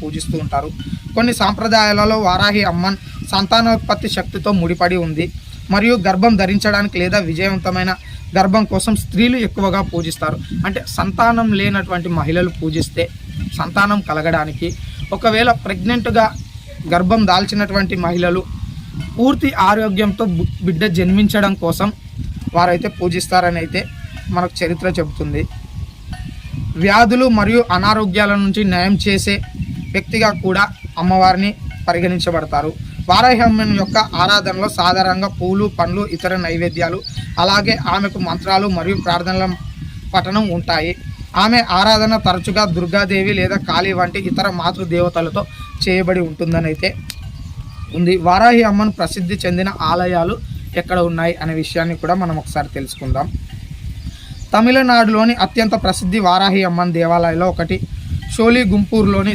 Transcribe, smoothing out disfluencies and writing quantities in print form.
పూజిస్తూ ఉంటారు. కొన్ని సాంప్రదాయాలలో వారాహి అమ్మన్ సంతానోత్పత్తి శక్తితో ముడిపడి ఉంది మరియు గర్భం ధరించడానికి లేదా విజయవంతమైన గర్భం కోసం స్త్రీలు ఎక్కువగా పూజిస్తారు. అంటే సంతానం లేనటువంటి మహిళలు పూజిస్తే సంతానం కలగడానికి, ఒకవేళ ప్రెగ్నెంట్గా గర్భం దాల్చినటువంటి మహిళలు పూర్తి ఆరోగ్యంతో బిడ్డ జన్మించడం కోసం వారైతే పూజిస్తారని అయితే మనకు చరిత్ర చెబుతుంది. వ్యాధులు మరియు అనారోగ్యాల నుంచి నయం చేసే వ్యక్తిగా కూడా అమ్మవారిని పరిగణించబడతారు. వారాహి అమ్మన్ యొక్క ఆరాధనలో సాధారణంగా పూలు, పండ్లు, ఇతర నైవేద్యాలు, అలాగే ఆమెకు మంత్రాలు మరియు ప్రార్థనల పఠనం ఉంటాయి. ఆమె ఆరాధన తరచుగా దుర్గాదేవి లేదా కాళీ వంటి ఇతర మాతృదేవతలతో చేయబడి ఉంటుందని అయితే ఉంది. వారాహి అమ్మన్ ప్రసిద్ధి చెందిన ఆలయాలు ఎక్కడ ఉన్నాయి అనే విషయాన్ని కూడా మనం ఒకసారి తెలుసుకుందాం. తమిళనాడులోని అత్యంత ప్రసిద్ధి వారాహి అమ్మన్ దేవాలయాల్లో ఒకటి షోలి గుంపూర్లోని